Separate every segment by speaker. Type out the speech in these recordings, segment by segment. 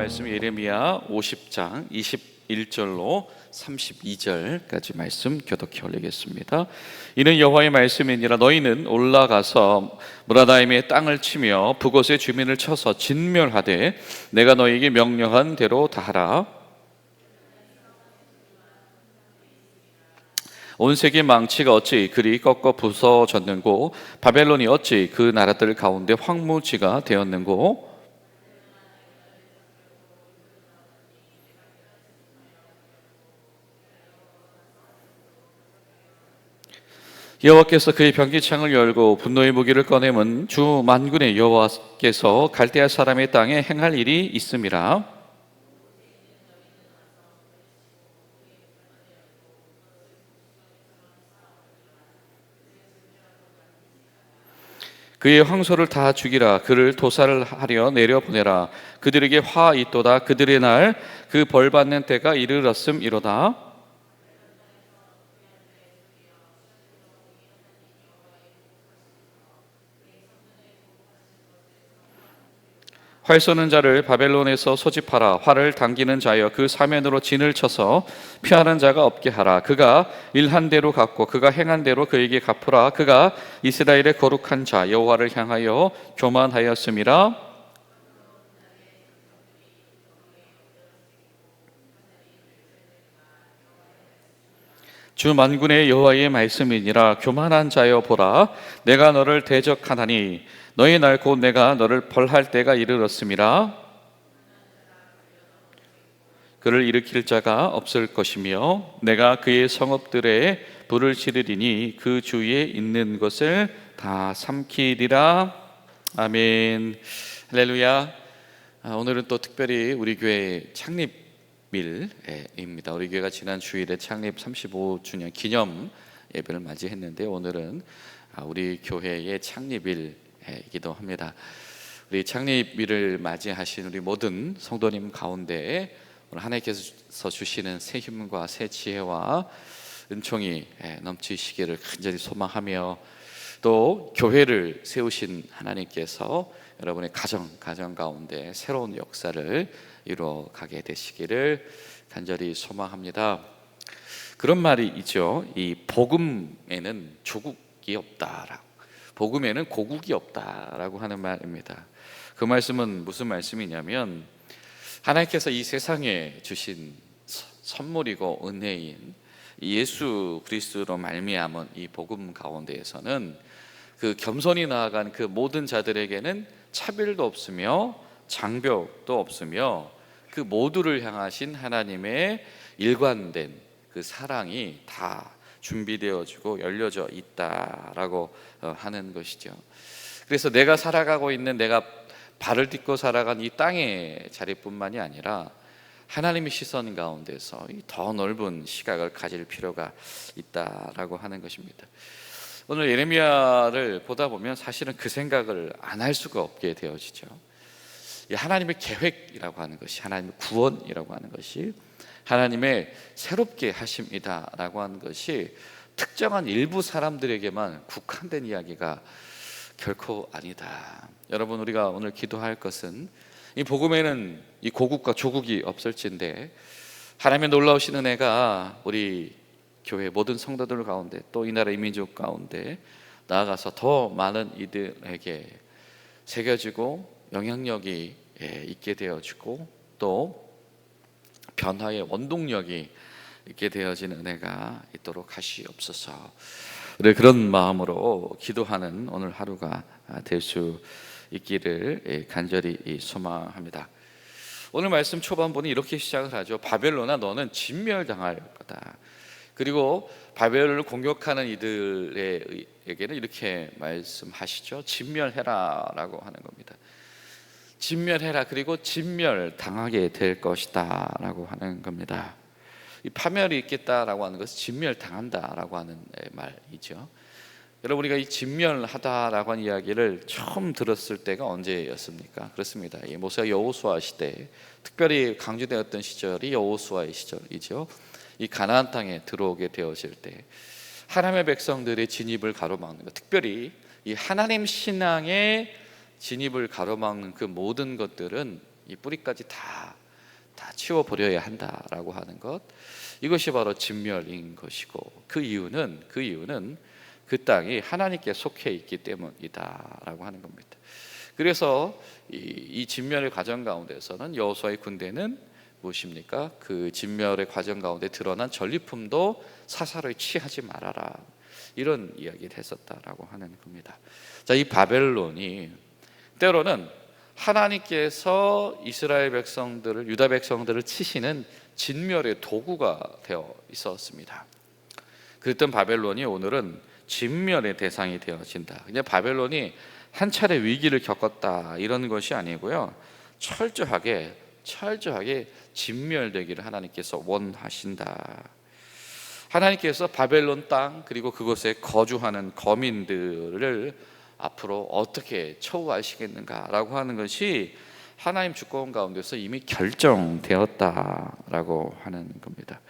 Speaker 1: 말씀 예레미야 50장 21절로 32절까지 말씀 교독해 올리겠습니다. 이는 여호와의 말씀이니라. 너희는 올라가서 무라다임의 땅을 치며 그곳의 주민을 쳐서 진멸하되 내가 너희에게 명령한 대로 다 하라. 온 세계 망치가 어찌 그리 꺾어 부서졌는고, 바벨론이 어찌 그 나라들 가운데 황무지가 되었는고. 여호와께서 그의 변기창을 열고 분노의 무기를 꺼내면 주 만군의 여호와께서 갈대아 사람의 땅에 행할 일이 있음이라. 그의 황소를 다 죽이라. 그를 도살을 하려 내려보내라. 그들에게 화 있도다. 그들의 날 그 벌받는 때가 이르렀음이로다. 활 쏘는 자를 바벨론에서 소집하라. 활을 당기는 자여 그 사면으로 진을 쳐서 피하는 자가 없게 하라. 그가 일한 대로 갚고 그가 행한 대로 그에게 갚으라. 그가 이스라엘의 거룩한 자 여호와를 향하여 교만하였음이라. 주 만군의 여호와의 말씀이니라. 교만한 자여 보라, 내가 너를 대적하나니 너희 날 곧 내가 너를 벌할 때가 이르렀음이라. 그를 일으킬 자가 없을 것이며 내가 그의 성읍들에 불을 지르리니 그 주위에 있는 것을 다 삼키리라. 아멘. 할렐루야. 오늘은 또 특별히 우리 교회 창립일입니다. 우리 교회가 지난 주일에 창립 35주년 기념 예배를 맞이했는데, 오늘은 우리 교회의 창립일이기도 합니다. 우리 창립일을 맞이하신 우리 모든 성도님 가운데 오늘 하나님께서 주시는 새 힘과 새 지혜와 은총이 넘치시기를 간절히 소망하며, 또 교회를 세우신 하나님께서 여러분의 가정 가운데 새로운 역사를 이루어가게 되시기를 간절히 소망합니다. 그런 말이 있죠. 이 복음에는 조국이 없다라고, 복음에는 고국이 없다라고 하는 말입니다. 그 말씀은 무슨 말씀이냐면, 하나님께서 이 세상에 주신 선물이고 은혜인 예수 그리스도로 말미암은 이 복음 가운데에서는 그 겸손히 나아간 그 모든 자들에게는 차별도 없으며 장벽도 없으며 그 모두를 향하신 하나님의 일관된 그 사랑이 다 준비되어지고 열려져 있다라고 하는 것이죠. 그래서 내가 살아가고 있는, 내가 발을 딛고 살아간 이 땅의 자리뿐만이 아니라 하나님의 시선 가운데서 더 넓은 시각을 가질 필요가 있다라고 하는 것입니다. 오늘 예레미야를 보다 보면 사실은 그 생각을 안 할 수가 없게 되어지죠. 하나님의 계획이라고 하는 것이, 하나님의 구원이라고 하는 것이, 하나님의 새롭게 하심이다라고 하는 것이 특정한 일부 사람들에게만 국한된 이야기가 결코 아니다. 여러분, 우리가 오늘 기도할 것은 이 복음에는 이 고국과 조국이 없을진데 하나님의 놀라우신 은혜가 우리 교회 모든 성도들 가운데, 또 이 나라 이민족 가운데 나아가서 더 많은 이들에게 새겨지고 영향력이 있게 되어지고 또 변화의 원동력이 있게 되어진 은혜가 있도록 하시옵소서. 우리 그런 마음으로 기도하는 오늘 하루가 될 수 있기를 간절히 소망합니다. 오늘 말씀 초반부는 이렇게 시작을 하죠. 바벨론아, 너는 진멸당할 거다. 그리고 바벨론을 공격하는 이들에게는 이렇게 말씀하시죠. 진멸해라 라고 하는 겁니다. 진멸해라, 그리고 진멸당하게 될 것이다 라고 하는 겁니다. 이 파멸이 있겠다라고 하는 것은 진멸당한다라고 하는 말이죠. 여러분, 우리가 이 진멸하다라고 하는 이야기를 처음 들었을 때가 언제였습니까? 그렇습니다. 이 모세가 여호수아 시대, 특별히 강조되었던 시절이 여호수아의 시절이죠. 이 가나안 땅에 들어오게 되어질 때 하나님의 백성들의 진입을 가로막는 것, 특별히 이 하나님 신앙의 진입을 가로막는 그 모든 것들은 이 뿌리까지 다 치워버려야 한다라고 하는 것, 이것이 바로 진멸인 것이고, 그 이유는 그 땅이 하나님께 속해 있기 때문이다라고 하는 겁니다. 그래서 이 진멸의 과정 가운데서는 여호수아의 군대는 무엇입니까? 그 진멸의 과정 가운데 드러난 전리품도 사사로이 취하지 말아라, 이런 이야기를 했었다라고 하는 겁니다. 자, 이 바벨론이 때로는 하나님께서 이스라엘 백성들을, 유다 백성들을 치시는 진멸의 도구가 되어 있었습니다. 그랬던 바벨론이 오늘은 진멸의 대상이 되어진다. 그냥 바벨론이 한 차례 위기를 겪었다, 이런 것이 아니고요, 철저하게 진멸되기를 하나님께서 원하신다. 하나님께서 바벨론 땅, 그리고 그곳에 거주하는 거민들을 앞으로 어떻게 처우하시겠는가라고 하는 것이 하나님 주권 가운데서 이미 결정되었다라고 하는 겁니다.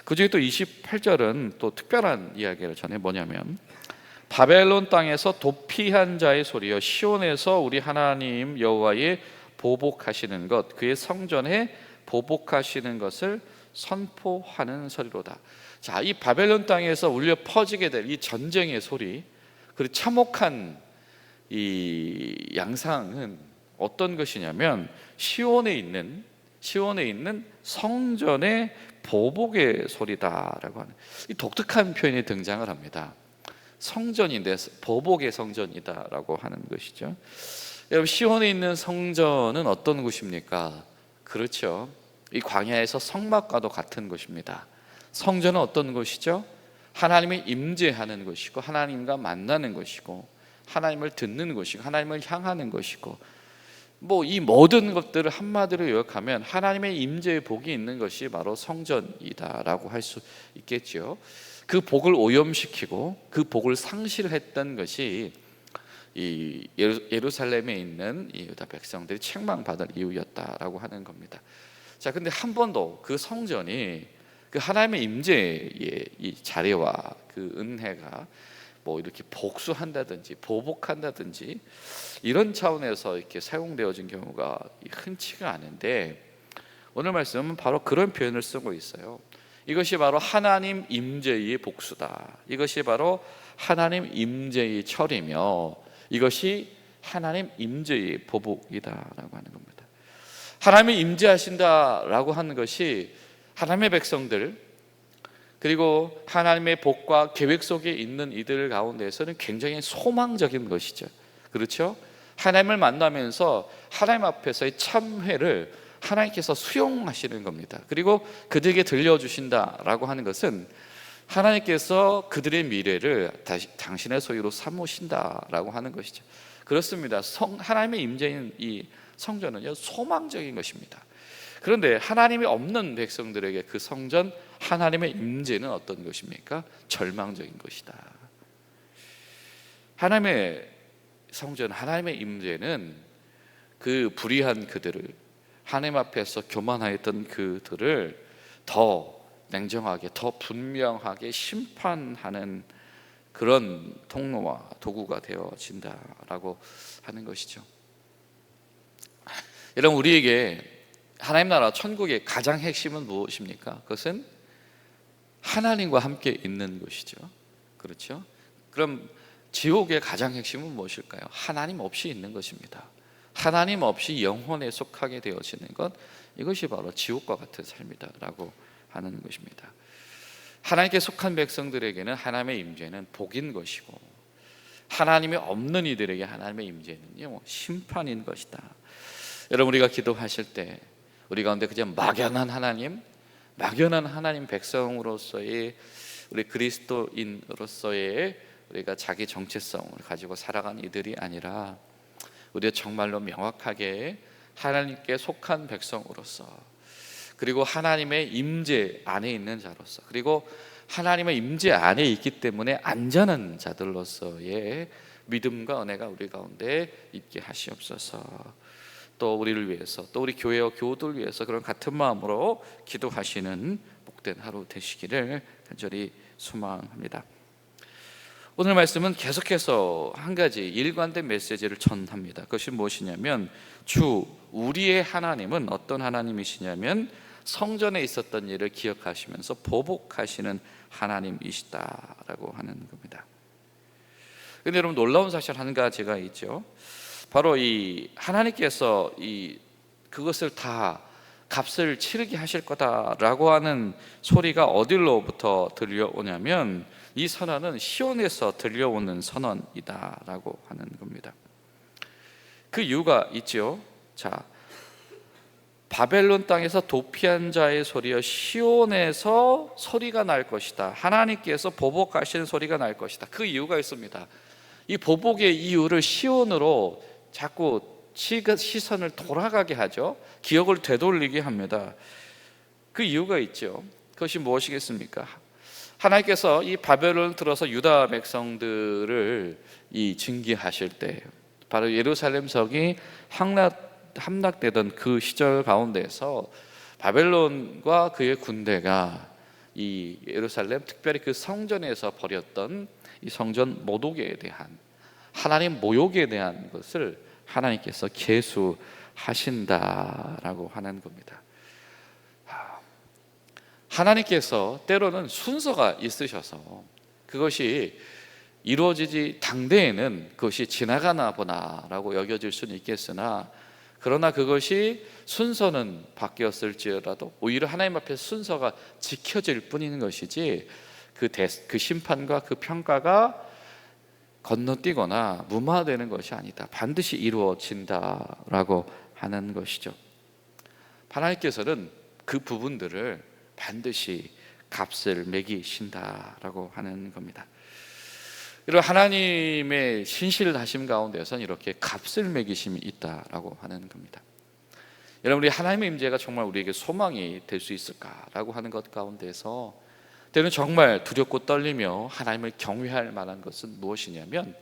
Speaker 1: 그 중에 또 28절은 또 특별한 이야기를 전해, 뭐냐면 바벨론 땅에서 도피한 자의 소리여, 시온에서 우리 하나님 여호와의 보복하시는 것, 그의 성전에 보복하시는 것을 선포하는 소리로다. 자, 이 바벨론 땅에서 울려 퍼지게 될 이 전쟁의 소리, 그리고 참혹한 이 양상은 어떤 것이냐면 시온에 있는 성전의 보복의 소리다라고 하는 이 독특한 표현이 등장을 합니다. 성전인데 보복의 성전이다라고 하는 것이죠. 여러분, 시온에 있는 성전은 어떤 곳입니까? 그렇죠, 이 광야에서 성막과도 같은 곳입니다. 성전은 어떤 곳이죠? 하나님의 임재하는 곳이고, 하나님과 만나는 곳이고, 하나님을 듣는 곳이고, 하나님을 향하는 것이고, 뭐 이 모든 것들을 한마디로 요약하면 하나님의 임재의 복이 있는 것이 바로 성전이다라고 할 수 있겠죠. 그 복을 오염시키고 그 복을 상실했던 것이 이 예루살렘에 있는 이 유다 백성들이 책망받을 이유였다라고 하는 겁니다. 자, 근데 한 번도 그 성전이 그 하나님의 임재의 이 자리와 그 은혜가 뭐 이렇게 복수한다든지 보복한다든지 이런 차원에서 이렇게 사용되어진 경우가 흔치가 않은데, 오늘 말씀은 바로 그런 표현을 쓰고 있어요. 이것이 바로 하나님 임재의 복수다. 이것이 바로 하나님 임재의 철이며, 이것이 하나님 임재의 보복이다라고 하는 겁니다. 하나님이 임재하신다라고 하는 것이 하나님의 백성들, 그리고 하나님의 복과 계획 속에 있는 이들 가운데서는 굉장히 소망적인 것이죠. 그렇죠? 하나님을 만나면서 하나님 앞에서의 참회를 하나님께서 수용하시는 겁니다. 그리고 그들에게 들려주신다라고 하는 것은 하나님께서 그들의 미래를 다시 당신의 소유로 삼으신다라고 하는 것이죠. 그렇습니다. 하나님의 임재인 이 성전은요, 소망적인 것입니다. 그런데 하나님이 없는 백성들에게 그 성전 하나님의 임재는 어떤 것입니까? 절망적인 것이다. 하나님의 성전, 하나님의 임재는 그 불의한 그들을, 하나님 앞에서 교만하였던 그들을 더 냉정하게, 더 분명하게 심판하는 그런 통로와 도구가 되어진다라고 하는 것이죠. 여러분, 우리에게 하나님 나라 천국의 가장 핵심은 무엇입니까? 그것은 하나님과 함께 있는 것이죠. 그렇죠? 그럼 지옥의 가장 핵심은 무엇일까요? 하나님 없이 있는 것입니다. 하나님 없이 영혼에 속하게 되어지는 것, 이것이 바로 지옥과 같은 삶이다라고 하는 것입니다. 하나님께 속한 백성들에게는 하나님의 임재는 복인 것이고, 하나님이 없는 이들에게 하나님의 임재는요, 심판인 것이다. 여러분, 우리가 기도하실 때 우리 가운데 그냥 막연한 하나님 백성으로서의, 우리 그리스도인으로서의 우리가 자기 정체성을 가지고 살아가는 이들이 아니라, 우리가 정말로 명확하게 하나님께 속한 백성으로서, 그리고 하나님의 임재 안에 있는 자로서, 그리고 하나님의 임재 안에 있기 때문에 안전한 자들로서의 믿음과 은혜가 우리 가운데 있게 하시옵소서. 또 우리를 위해서, 또 우리 교회와 교우들 위해서 그런 같은 마음으로 기도하시는 복된 하루 되시기를 간절히 소망합니다. 오늘 말씀은 계속해서 한 가지 일관된 메시지를 전합니다. 그것이 무엇이냐면 주 우리의 하나님은 어떤 하나님이시냐면 성전에 있었던 일을 기억하시면서 보복하시는 하나님이시다라고 하는 겁니다. 근데 여러분, 놀라운 사실 한 가지가 있죠. 바로 이 하나님께서 그것을 다 값을 치르게 하실 거다라고 하는 소리가 어디로부터 들려오냐면 이 선언은 시온에서 들려오는 선언이다라고 하는 겁니다. 그 이유가 있죠. 자, 바벨론 땅에서 도피한 자의 소리여 시온에서 소리가 날 것이다. 하나님께서 보복하시는 소리가 날 것이다. 그 이유가 있습니다. 이 보복의 이유를 시온으로 자꾸 시선을 돌아가게 하죠. 기억을 되돌리게 합니다. 그 이유가 있죠. 그것이 무엇이겠습니까? 하나님께서 이 바벨론을 들어서 유다 백성들을 징계하실 때, 바로 예루살렘 성이 함락되던 그 시절 가운데서 바벨론과 그의 군대가 이 예루살렘, 특별히 그 성전에서 벌였던 이 성전 모독에 대한, 하나님 모욕에 대한 것을 하나님께서 계수하신다라고 하는 겁니다. 하나님께서 때로는 순서가 있으셔서 그것이 이루어지지 당대에는 그것이 지나가나 보나라고 여겨질 수는 있겠으나, 그러나 그것이 순서는 바뀌었을지라도 오히려 하나님 앞에 순서가 지켜질 뿐인 것이지 그 심판과 그 평가가 건너뛰거나 무마되는 것이 아니다. 반드시 이루어진다라고 하는 것이죠. 하나님께서는 그 부분들을 반드시 값을 매기신다라고 하는 겁니다. 이런 하나님의 신실하심 가운데서는 이렇게 값을 매기심이 있다라고 하는 겁니다. 여러분, 우리 하나님의 임재가 정말 우리에게 소망이 될 수 있을까라고 하는 것 가운데서 때는 정말 두렵고 떨리며 하나님을 경외할 만한 것은 무엇이냐면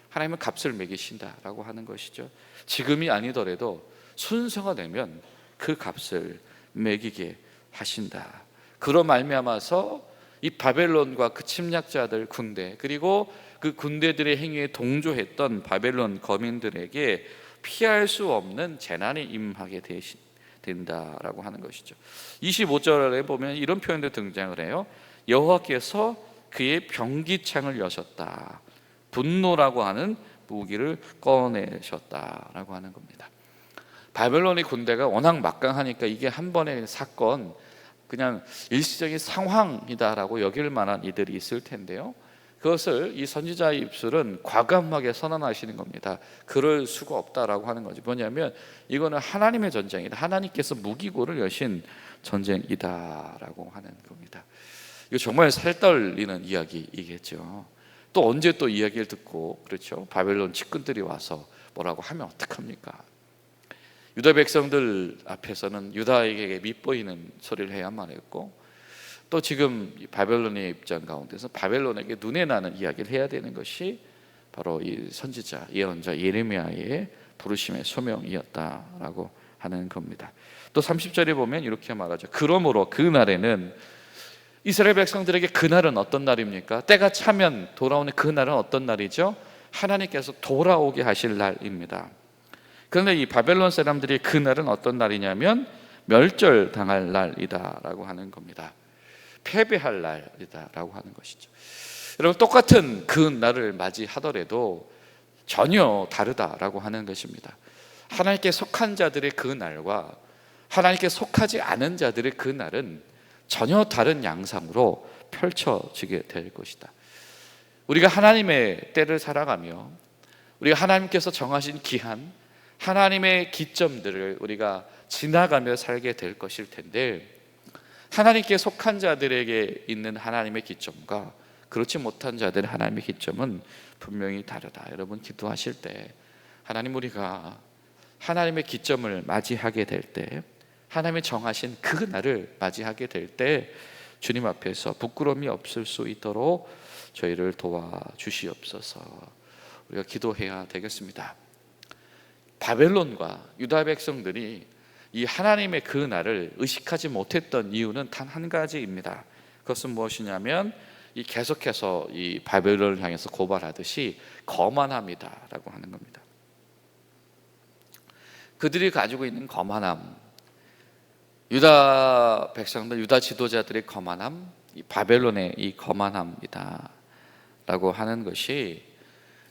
Speaker 1: 하나님은 값을 매기신다라고 하는 것이죠. 지금이 아니더라도 순서가 되면 그 값을 매기게 하신다. 그로 말미암아서 이 바벨론과 그 침략자들 군대, 그리고 그 군대들의 행위에 동조했던 바벨론 거민들에게 피할 수 없는 재난이 임하게 된다라고 하는 것이죠. 25절에 보면 이런 표현도 등장을 해요. 여호와께서 그의 병기창을 여셨다. 분노라고 하는 무기를 꺼내셨다라고 하는 겁니다. 바벨론의 군대가 워낙 막강하니까 이게 한 번의 사건, 그냥 일시적인 상황이다라고 여길 만한 이들이 있을 텐데요, 그것을 이 선지자의 입술은 과감하게 선언하시는 겁니다. 그럴 수가 없다라고 하는 거죠. 뭐냐면 이거는 하나님의 전쟁이다. 하나님께서 무기고를 여신 전쟁이다라고 하는 겁니다. 이거 정말 살떨리는 이야기이겠죠. 또 언제 또 이야기를 듣고, 그렇죠, 바벨론 측근들이 와서 뭐라고 하면 어떡합니까? 유다 백성들 앞에서는 유다에게 밉보이는 소리를 해야만 했고, 또 지금 바벨론의 입장 가운데서 바벨론에게 눈에 나는 이야기를 해야 되는 것이 바로 이 선지자, 예언자 예레미야의 부르심의 소명이었다라고 하는 겁니다. 또 30절에 보면 이렇게 말하죠. 그러므로 그 날에는, 이스라엘 백성들에게 그날은 어떤 날입니까? 때가 차면 돌아오는 그 날은 어떤 날이죠? 하나님께서 돌아오게 하실 날입니다. 그런데 이 바벨론 사람들이 그 날은 어떤 날이냐면 멸절당할 날이다라고 하는 겁니다. 패배할 날이다라고 하는 것이죠. 여러분, 똑같은 그 날을 맞이하더라도 전혀 다르다라고 하는 것입니다. 하나님께 속한 자들의 그 날과 하나님께 속하지 않은 자들의 그 날은 전혀 다른 양상으로 펼쳐지게 될 것이다. 우리가 하나님의 때를 살아가며 우리가 하나님께서 정하신 기한, 하나님의 기점들을 우리가 지나가며 살게 될 것일 텐데, 하나님께 속한 자들에게 있는 하나님의 기점과 그렇지 못한 자들의 하나님의 기점은 분명히 다르다. 여러분, 기도하실 때 하나님, 우리가 하나님의 기점을 맞이하게 될 때, 하나님이 정하신 그 날을 맞이하게 될 때 주님 앞에서 부끄러움이 없을 수 있도록 저희를 도와주시옵소서. 우리가 기도해야 되겠습니다. 바벨론과 유다 백성들이 이 하나님의 그 날을 의식하지 못했던 이유는 단 한 가지입니다. 그것은 무엇이냐면 이 계속해서 이 바벨론을 향해서 고발하듯이 거만함이다라고 하는 겁니다. 그들이 가지고 있는 거만함, 유다 백성들, 유다 지도자들의 거만함, 이 바벨론의 이 거만함이다라고 하는 것이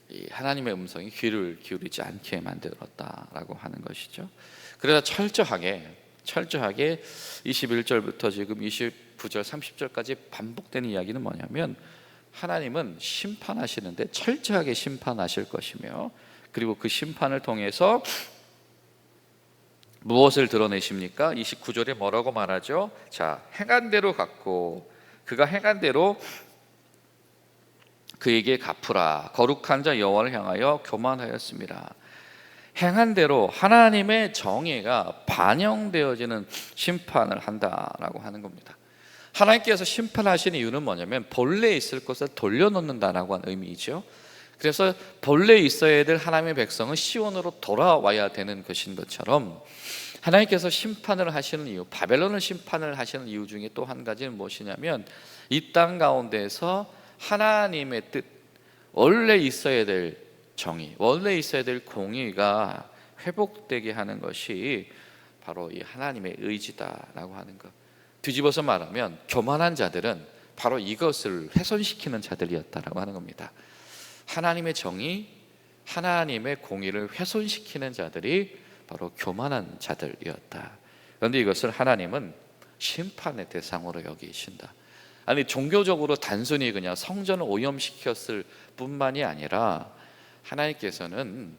Speaker 1: 이 하나님의 음성이 귀를 기울이지 않게 만들었다라고 하는 것이죠. 그래서 철저하게 21절부터 지금 29절 30절까지 반복되는 이야기는 뭐냐면, 하나님은 심판하시는데 철저하게 심판하실 것이며, 그리고 그 심판을 통해서 무엇을 드러내십니까? 29절에 뭐라고 말하죠? 자, 행한 대로 갚고 그가 행한 대로 그에게 갚으라. 거룩한 자 여호와를 향하여 교만하였습니다. 행한 대로 하나님의 정의가 반영되어지는 심판을 한다라고 하는 겁니다. 하나님께서 심판하시는 이유는 뭐냐면 본래 있을 것을 돌려놓는다라고 하는 의미이죠. 그래서 본래 있어야 될 하나님의 백성은 시온으로 돌아와야 되는 것인 것처럼, 하나님께서 심판을 하시는 이유, 바벨론을 심판을 하시는 이유 중에 또 한 가지는 무엇이냐면, 이 땅 가운데서 하나님의 뜻, 원래 있어야 될 정의, 원래 있어야 될 공의가 회복되게 하는 것이 바로 이 하나님의 의지다라고 하는 것. 뒤집어서 말하면 교만한 자들은 바로 이것을 훼손시키는 자들이었다라고 하는 겁니다. 하나님의 정의, 하나님의 공의를 훼손시키는 자들이 바로 교만한 자들이었다. 그런데 이것을 하나님은 심판의 대상으로 여기신다. 아니, 종교적으로 단순히 그냥 성전을 오염시켰을 뿐만이 아니라 하나님께서는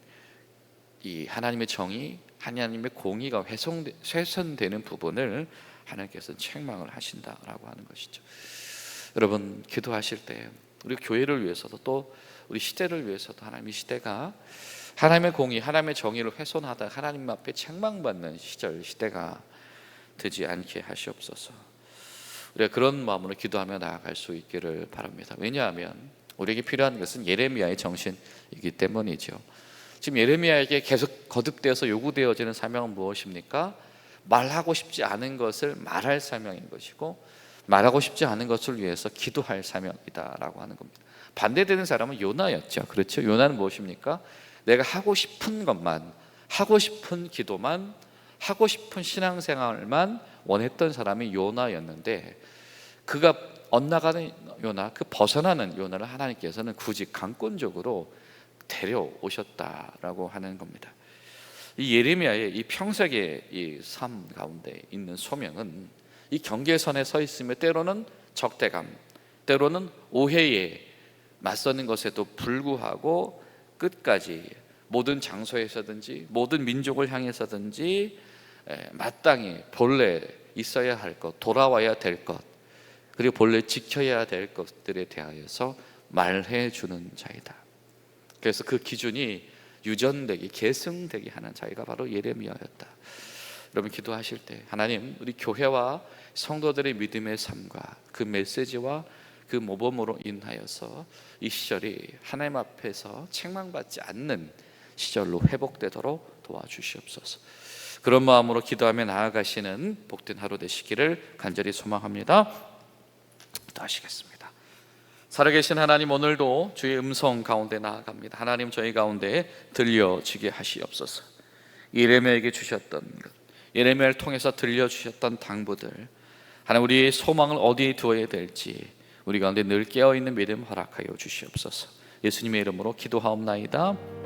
Speaker 1: 이 하나님의 정의, 하나님의 공의가 훼손되는 부분을 하나님께서는 책망을 하신다라고 하는 것이죠. 여러분, 기도하실 때 우리 교회를 위해서도 또 우리 시대를 위해서도 하나님의 시대가 하나님의 공의, 하나님의 정의를 훼손하다 하나님 앞에 책망받는 시대가 되지 않게 하시옵소서. 우리가 그런 마음으로 기도하며 나아갈 수 있기를 바랍니다. 왜냐하면 우리에게 필요한 것은 예레미야의 정신이기 때문이죠. 지금 예레미야에게 계속 거듭되어서 요구되어지는 사명은 무엇입니까? 말하고 싶지 않은 것을 말할 사명인 것이고, 말하고 싶지 않은 것을 위해서 기도할 사명이다라고 하는 겁니다. 반대되는 사람은 요나였죠. 그렇죠? 요나는 무엇입니까? 내가 하고 싶은 것만, 하고 싶은 기도만, 하고 싶은 신앙생활만 원했던 사람이 요나였는데, 그가 엇나가는 요나, 그 벗어나는 요나를 하나님께서는 굳이 강권적으로 데려오셨다라고 하는 겁니다. 이 예레미야의 이 평생의 이 삶 가운데 있는 소명은 이 경계선에 서 있으며 때로는 적대감, 때로는 오해에 맞서는 것에도 불구하고 끝까지 모든 장소에서든지 모든 민족을 향해서든지 마땅히 본래 있어야 할 것, 돌아와야 될 것, 그리고 본래 지켜야 될 것들에 대하여서 말해주는 자이다. 그래서 그 기준이 유전되게, 계승되게 하는 자가 바로 예레미야였다. 여러분, 기도하실 때 하나님, 우리 교회와 성도들의 믿음의 삶과 그 메시지와 그 모범으로 인하여서 이 시절이 하나님 앞에서 책망받지 않는 시절로 회복되도록 도와주시옵소서. 그런 마음으로 기도하며 나아가시는 복된 하루 되시기를 간절히 소망합니다. 기도하시겠습니다. 살아계신 하나님, 오늘도 주의 음성 가운데 나아갑니다. 하나님, 저희 가운데 들려지게 하시옵소서. 예레미야에게 주셨던 것, 예레미야를 통해서 들려주셨던 당부들, 하나님, 우리의 소망을 어디에 두어야 될지 우리 가운데 늘 깨어있는 믿음 허락하여 주시옵소서. 예수님의 이름으로 기도하옵나이다.